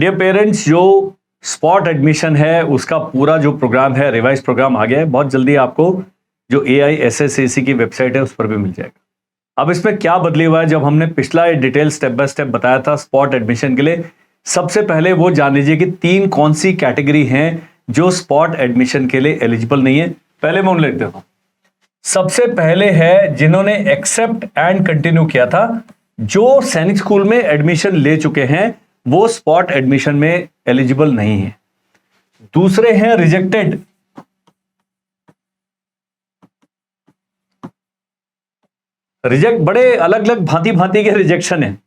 Dear parents, जो spot admission है उसका पूरा जो प्रोग्राम है, रिवाइज प्रोग्राम आ गया है। बहुत जल्दी आपको जो AISSAC की वेबसाइट है उस पर भी मिल जाएगा। अब इसमें क्या बदली हुआ है, जब हमने पिछला डिटेल स्टेप बाय स्टेप बताया था स्पॉट एडमिशन के लिए, सबसे पहले वो जान लीजिए कि 3 कौन सी कैटेगरी हैं जो स्पॉट एडमिशन के लिए एलिजिबल नहीं है। पहले मैं उन लिख देता हूं। सबसे पहले है जिन्होंने एक्सेप्ट एंड कंटिन्यू किया था, जो सैनिक स्कूल में एडमिशन ले चुके हैं वो स्पॉट एडमिशन में एलिजिबल नहीं है। दूसरे हैं रिजेक्टेड, बड़े अलग अलग भांति भांति के रिजेक्शन है।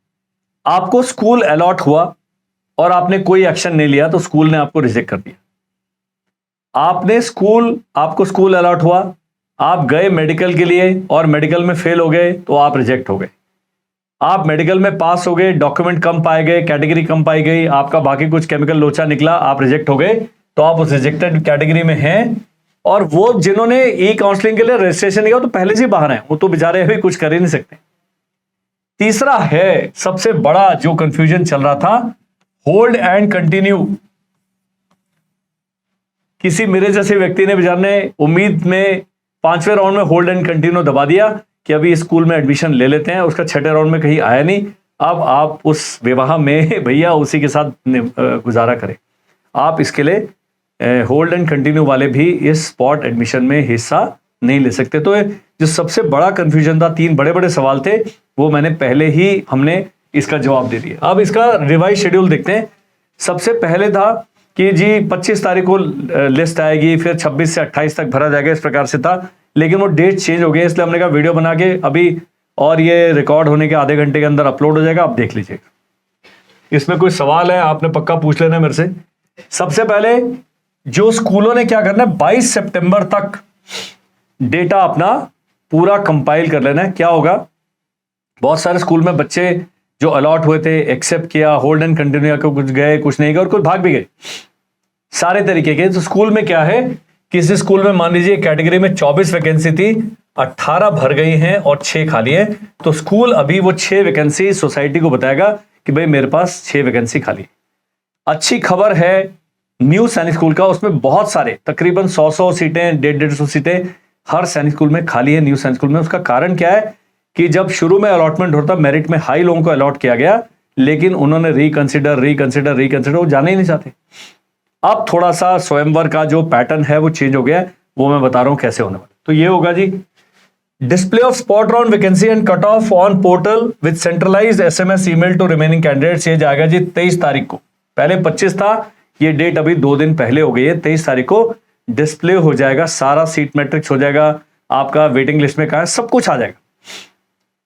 आपको स्कूल अलॉट हुआ और आपने कोई एक्शन नहीं लिया तो स्कूल ने आपको रिजेक्ट कर दिया। आपको स्कूल अलॉट हुआ, आप गए मेडिकल के लिए और मेडिकल में फेल हो गए तो आप रिजेक्ट हो गए। आप मेडिकल में पास हो गए, डॉक्यूमेंट कम पाए गए, कैटेगरी कम पाई गई, आपका बाकी कुछ केमिकल लोचा निकला, आप रिजेक्ट हो गए, तो आप उस रिजेक्टेड कैटेगरी में हैं। और वो जिन्होंने ई काउंसलिंग के लिए रजिस्ट्रेशन किया तो पहले से बाहर हैं, वो तो बेचारे अभी कुछ कर ही नहीं सकते। तीसरा है सबसे बड़ा जो कंफ्यूजन चल रहा था, होल्ड एंड कंटिन्यू। किसी मेरे जैसे व्यक्ति ने बेचारे ने उम्मीद में 5वें राउंड में होल्ड एंड कंटिन्यू दबा दिया कि अभी स्कूल में एडमिशन ले लेते हैं, उसका 6ठे राउंड में कहीं आया नहीं। अब आप उस विवाह में भैया उसी के साथ गुजारा करें। आप इसके लिए होल्ड एंड कंटिन्यू वाले भी इस स्पॉट एडमिशन में हिस्सा नहीं ले सकते। तो जो सबसे बड़ा कंफ्यूजन था, 3 बड़े बड़े सवाल थे, वो मैंने पहले ही हमने इसका जवाब दे दिया। अब इसका रिवाइज शेड्यूल देखते हैं। सबसे पहले था कि जी 25 तारीख को लिस्ट आएगी, फिर 26 से 28 तक भरा जाएगा, इस प्रकार से था। लेकिन वो डेट चेंज हो गया, इसलिए हमने कहा वीडियो बना के अभी, और ये रिकॉर्ड होने के आधे घंटे के अंदर अपलोड हो जाएगा, आप देख लीजिएगा। इसमें कोई सवाल है आपने पक्का पूछ लेना मेरे से। सबसे पहले जो स्कूलों ने क्या करना है, 22 सितंबर तक डेटा अपना पूरा कंपाइल कर लेना है। क्या होगा, बहुत सारे स्कूल में बच्चे जो अलॉट हुए थे, एक्सेप्ट किया, होल्ड एंड कंटिन्यू, कुछ गए कुछ नहीं गए और कुछ भाग भी गए, सारे तरीके के। तो स्कूल में क्या है, किसी स्कूल में मान लीजिए कैटेगरी में 24 वैकेंसी थी, 18 भर गई हैं और 6 खाली हैं, तो स्कूल अभी वो 6 वैकेंसी सोसाइटी को बताएगा कि भाई मेरे पास 6 वैकेंसी खाली। अच्छी खबर है न्यू सैनिक स्कूल का, उसमें बहुत सारे तकरीबन 100 सीटें, 150 सीटें हर सैनिक स्कूल में खाली है न्यू सैनिक स्कूल में। उसका कारण क्या है कि जब शुरू में अलॉटमेंट होता, मेरिट में हाई लोगों को अलॉट किया गया, लेकिन उन्होंने रिकंसिडर वो जाने ही नहीं चाहते। अब थोड़ा सा स्वयंवर का जो पैटर्न है वो चेंज हो गया है, वो मैं बता रहा हूं कैसे होने वाला। तो ये होगा जी, display of spot round vacancy and cut off on portal with centralized SMS email to remaining candidates. ये जाएगा जी 23 तारीख को। पहले 25 था, ये डेट अभी 2 दिन पहले हो गई है। 23 तारीख को डिस्प्ले हो जाएगा, सारा सीट मैट्रिक्स हो जाएगा, आपका वेटिंग लिस्ट में कहां है, सब कुछ आ जाएगा।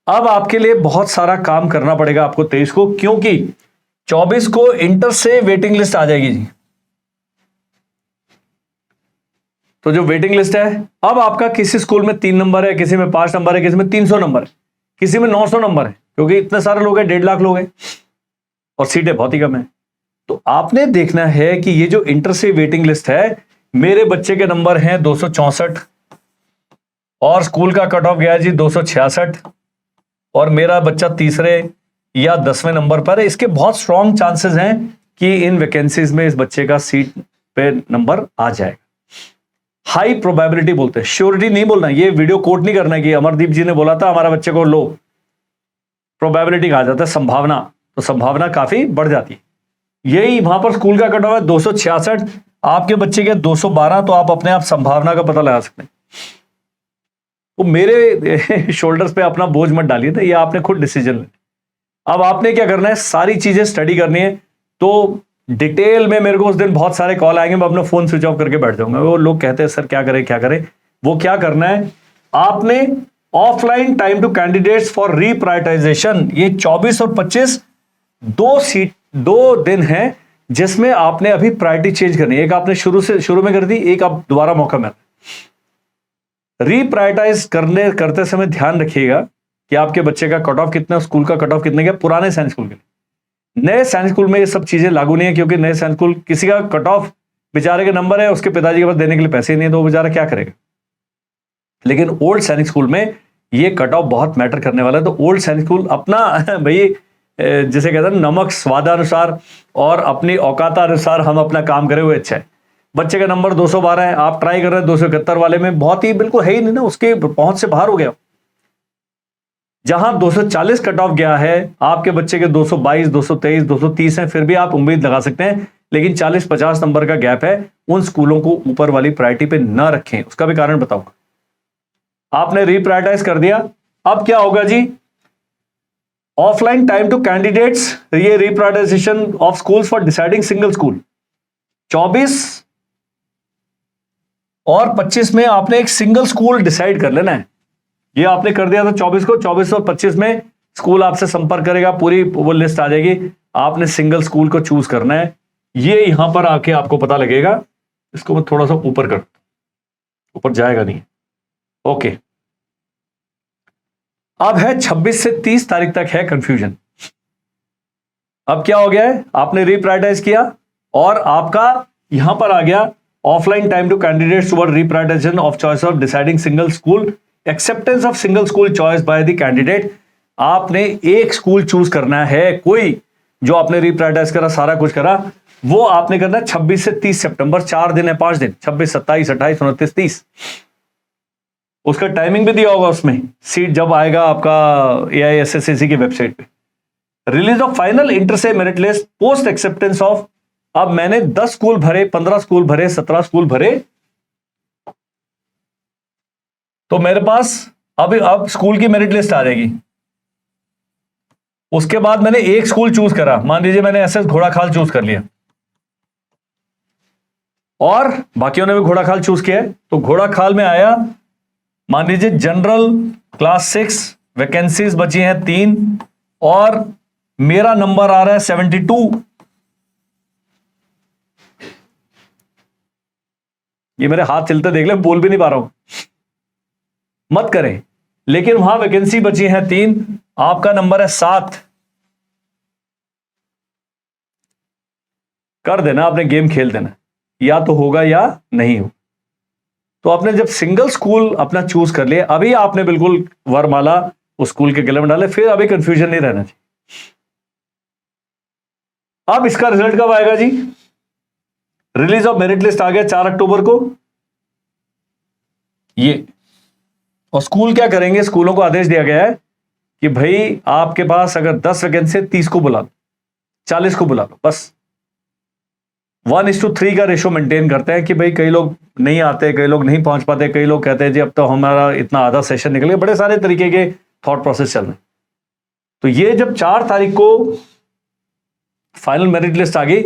अब आपके लिए बहुत सारा काम करना पड़ेगा आपको 23 को, क्योंकि 24 को इंटर से वेटिंग लिस्ट आ जाएगी जी। तो जो वेटिंग लिस्ट है, अब आपका किसी स्कूल में 3 नंबर है, किसी में 5 नंबर है, किसी में 300 नंबर है, किसी में 900 नंबर है, क्योंकि इतने सारे लोग हैं, 1.5 लाख लोग हैं और सीटें बहुत ही कम है। तो आपने देखना है कि ये जो इंटर से वेटिंग लिस्ट है, मेरे बच्चे के नंबर हैं 264 और स्कूल का कट ऑफ गया जी 266 और मेरा बच्चा तीसरे या 10वें नंबर पर है। इसके बहुत स्ट्रॉन्ग चांसेस हैं कि इन वैकेंसीज में इस बच्चे का सीट पे नंबर आ जाएगा। हाई प्रोबेबिलिटी बोलते हैं, श्योरिटी नहीं बोलना। ये वीडियो कोट नहीं करना कि अमरदीप जी ने बोला था हमारा बच्चे को लो, प्रोबेबिलिटी कहा जाता है, संभावना। तो संभावना काफी बढ़ जाती है। यही वहां पर स्कूल का कट ऑफ है 266, आपके बच्चे के 212, तो आप अपने आप संभावना का पता लगा सकते हैं। तो मेरे शोल्डर्स पे अपना बोझ मत डालिए था, ये आपने खुद डिसीजन लेना। अब आपने क्या करना है, सारी चीजें स्टडी करनी है। तो डिटेल में मेरे को उस दिन बहुत सारे कॉल आएंगे, मैं अपना फोन स्विच ऑफ करके बैठ जाऊंगा। वो लोग कहते हैं सर क्या करें। वो क्या करना है, आपने offline time to candidates for reprioritization, ये 24 और 25 2 दिन है जिसमें आपने अभी प्रायोरिटी चेंज करनी है। एक आपने शुरू में कर दी, एक आप दोबारा मौका मिला। रीप्रायोरिटाइज करते समय ध्यान रखिएगा कि आपके बच्चे का कट ऑफ कितना, स्कूल का कट ऑफ कितने का, पुराने सैनिक स्कूल के लिए। नए सैनिक स्कूल में ये सब चीजें लागू नहीं है, क्योंकि नए सैनिक स्कूल किसी का कट ऑफ बेचारे के नंबर है, उसके पिताजी के पास देने के लिए पैसे ही नहीं है, तो वो बेचारा क्या करेगा। लेकिन ओल्ड सैनिक स्कूल में ये कट ऑफ बहुत मैटर करने वाला है। तो ओल्ड सैनिक स्कूल अपना भाई जिसे कहते हैं नमक स्वादानुसार और अपनी औकातानुसार हम अपना काम करें हुए अच्छा है। बच्चे का नंबर 212 है, आप ट्राई कर रहे हैं 271 वाले में, बहुत ही बिल्कुल है ही नहीं ना, उसके पहुंच से बाहर हो गया। जहां 240 कट ऑफ गया है, आपके बच्चे के 222, 223, 230 हैं, फिर भी आप उम्मीद लगा सकते हैं। लेकिन 40-50 नंबर का गैप है, उन स्कूलों को ऊपर वाली प्रायोरिटी पे न रखें। उसका भी कारण बताऊंगा। आपने रिप्रायोरिटाइज कर दिया, अब क्या होगा जी? ऑफलाइन टाइम टू कैंडिडेट्स, ये reprioritization of schools for deciding single school, 24 और 25 में आपने एक सिंगल स्कूल डिसाइड कर लेना है। ये आपने कर दिया था 24 को, 24 और 25 में स्कूल आपसे संपर्क करेगा, पूरी वो लिस्ट आ जाएगी, आपने सिंगल स्कूल को चूज करना है। ये यहां पर आके आपको पता लगेगा। इसको मैं थोड़ा सा ऊपर कर, ऊपर जाएगा नहीं, ओके। अब है 26 से 30 तारीख तक है कंफ्यूजन। अब क्या हो गया है? आपने रिप्रायोरिटाइज किया और आपका यहां पर आ गया offline time to candidates toward reprioritization of choice of deciding single school, acceptance of single school choice by the candidate. आपने एक स्कूल चूज करना है, कोई जो आपने रिप्रायोरिटाइज करा, सारा कुछ करा, वो आपने करना है 26 से 30 सितंबर, 4 दिन है, 5 दिन, 26, 27, 28, 29, 30। उसका टाइमिंग भी दिया होगा उसमें, सीट जब आएगा आपका AISSAC की वेबसाइट पे। रिलीज ऑफ फाइनल इंटर से merit list post acceptance of, अब मैंने 10 स्कूल भरे, 15 स्कूल भरे, 17 स्कूल भरे, तो मेरे पास अब स्कूल की मेरिट लिस्ट आ जाएगी। उसके बाद मैंने एक स्कूल चूज करा, मान लीजिए मैंने SS घोड़ाखाल चूज कर लिया और बाकियों ने भी घोड़ाखाल चूज किया है, तो घोड़ाखाल में आया, मान लीजिए जनरल क्लास 6 वैकेंसीज बची हैं 3 और मेरा नंबर आ रहा है 72। ये मेरे हाथ चलते देख ले, बोल भी नहीं पा रहा हूं, मत करें। लेकिन वहां वैकेंसी बची है 3, आपका नंबर है 7। कर देना, आपने गेम खेल देना, या तो होगा या नहीं हो। तो आपने जब सिंगल स्कूल अपना चूज कर लिया, अभी आपने बिल्कुल वरमाला उस स्कूल के गले में डाले, फिर अभी कंफ्यूजन नहीं रहना चाहिए। अब इसका रिजल्ट कब आएगा जी? रिलीज ऑफ मेरिट लिस्ट आ गया 4 अक्टूबर को ये। और स्कूल क्या करेंगे? स्कूलों को आदेश दिया गया है कि भाई आपके पास अगर 10 वैकेंसी 30 को बुला लो, 40 को बुला लो, बस 1:3 का रेशो मेंटेन करते हैं कि भाई कई लोग नहीं आते, कई लोग नहीं पहुंच पाते, कई लोग कहते हैं जी अब तो हमारा इतना आधा सेशन निकल गया, बड़े सारे तरीके के थॉट प्रोसेस चल रहे हैं। तो ये जब 4 तारीख को फाइनल मेरिट लिस्ट आ गई,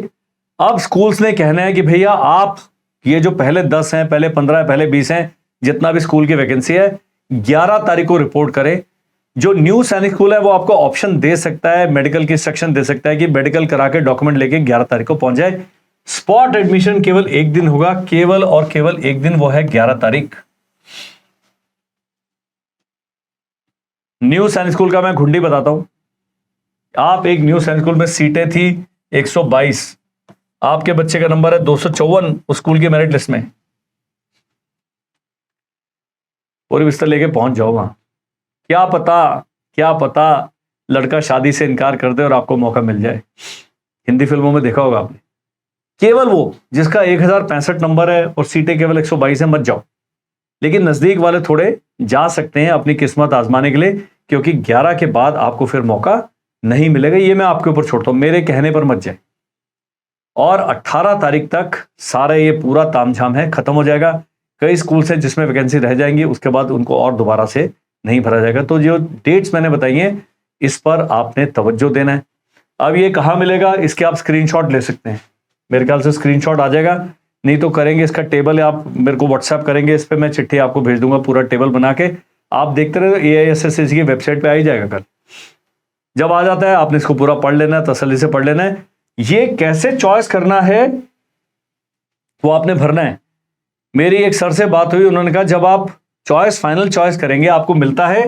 अब स्कूल्स ने कहना है कि भैया आप ये जो पहले 10 हैं, पहले 15 हैं, पहले 20 हैं, जितना भी स्कूल की वैकेंसी है, 11 तारीख को रिपोर्ट करें। जो न्यू सैनिक स्कूल है वो आपको ऑप्शन दे सकता है, मेडिकल की इंस्ट्रक्शन दे सकता है कि मेडिकल करा के डॉक्यूमेंट लेके 11 तारीख को पहुंच जाए। स्पॉट एडमिशन केवल एक दिन होगा, केवल और केवल एक दिन, वो है 11 तारीख। न्यू सैनिक स्कूल का मैं घुंडी बताता हूं। आप एक न्यू सैनिक स्कूल में सीटें थी 122, आपके बच्चे का नंबर है 254 उस स्कूल की मेरिट लिस्ट में, पूरी बिस्तर लेके पहुंच जाओ वहां। क्या पता लड़का शादी से इनकार कर दे और आपको मौका मिल जाए। हिंदी फिल्मों में देखा होगा आपने। केवल वो जिसका 1065 नंबर है और सीटें केवल 122 है, मत जाओ। लेकिन नजदीक वाले थोड़े जा सकते हैं अपनी किस्मत आजमाने के लिए, क्योंकि 11 के बाद आपको फिर मौका नहीं मिलेगा। ये मैं आपके ऊपर छोड़ता हूं, मेरे कहने पर मत जाए। और 18 तारीख तक सारा ये पूरा तामझाम है, खत्म हो जाएगा। कई स्कूल्स हैं जिसमें वैकेंसी रह जाएंगी, उसके बाद उनको और दोबारा से नहीं भरा जाएगा। तो जो डेट्स मैंने बताई हैं, इस पर आपने तवज्जो देना है। अब ये कहाँ मिलेगा? इसके आप स्क्रीनशॉट ले सकते हैं, मेरे ख्याल से स्क्रीनशॉट आ जाएगा। नहीं तो करेंगे इसका टेबल, आप मेरे को व्हाट्सएप करेंगे, इस पर मैं चिट्ठी आपको भेज दूंगा, पूरा टेबल बना के आप देखते रहे। AISSAC की वेबसाइट पे आ ही जाएगा कल। जब आ जाता है आपने इसको पूरा पढ़ लेना है, तसल्ली से पढ़ लेना है। ये कैसे चॉइस करना है वो आपने भरना है। मेरी एक सर से बात हुई, उन्होंने कहा जब आप चॉइस फाइनल चॉइस करेंगे, आपको मिलता है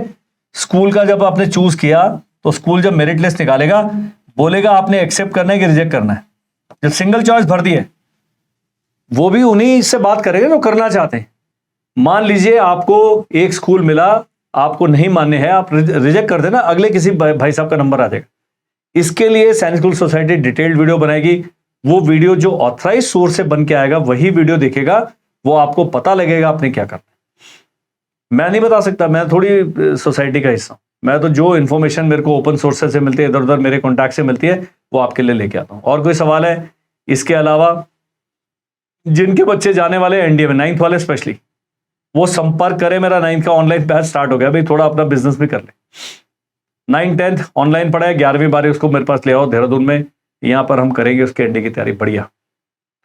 स्कूल का, जब आपने चूज किया तो स्कूल जब मेरिट लिस्ट निकालेगा बोलेगा आपने एक्सेप्ट करना है कि रिजेक्ट करना है। जब सिंगल चॉइस भर दिए, वो भी उन्हीं से बात करेंगे जो करना चाहते हैं। मान लीजिए आपको एक स्कूल मिला, आपको नहीं मान्य है, आप रिजेक्ट कर देना, अगले किसी भाई साहब का नंबर आ जाएगा। इसके लिए सैनिक स्कूल सोसाइटी डिटेल्ड वीडियो बनाएगी। वो वीडियो जो ऑथराइज सोर्स से बन के आएगा वही वीडियो देखेगा, वो आपको पता लगेगा आपने क्या करना है। मैं नहीं बता सकता, मैं थोड़ी सोसाइटी का हिस्सा हूं। मैं तो जो इन्फॉर्मेशन मेरे को ओपन सोर्सेज से मिलती है, इधर उधर मेरे कॉन्टैक्ट से मिलती है, वो आपके लिए लेके आता हूं। और कोई सवाल है इसके अलावा? जिनके बच्चे जाने वाले एनडीए में, 9th वाले स्पेशली, वो संपर्क करें। मेरा 9th का ऑनलाइन बैच स्टार्ट हो गया भाई, थोड़ा अपना बिजनेस भी कर ले। 9th 10th ऑनलाइन पढ़ा है, 11वीं 12वीं उसको मेरे पास ले आओ देहरादून में, यहां पर हम करेंगे उसके एनडीए की तैयारी। बढ़िया।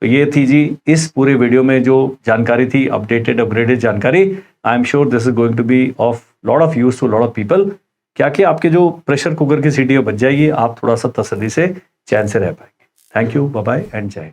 तो ये थी जी इस पूरे वीडियो में जो जानकारी थी, अपडेटेड अपग्रेडेड जानकारी। I am sure this is going to be of lot of use to lot of people. क्या कि आपके जो प्रेशर कुकर की सीटी बच जाएगी, आप थोड़ा सा तसल्ली से चैन से रह पाएंगे। Thank you, bye bye and जय।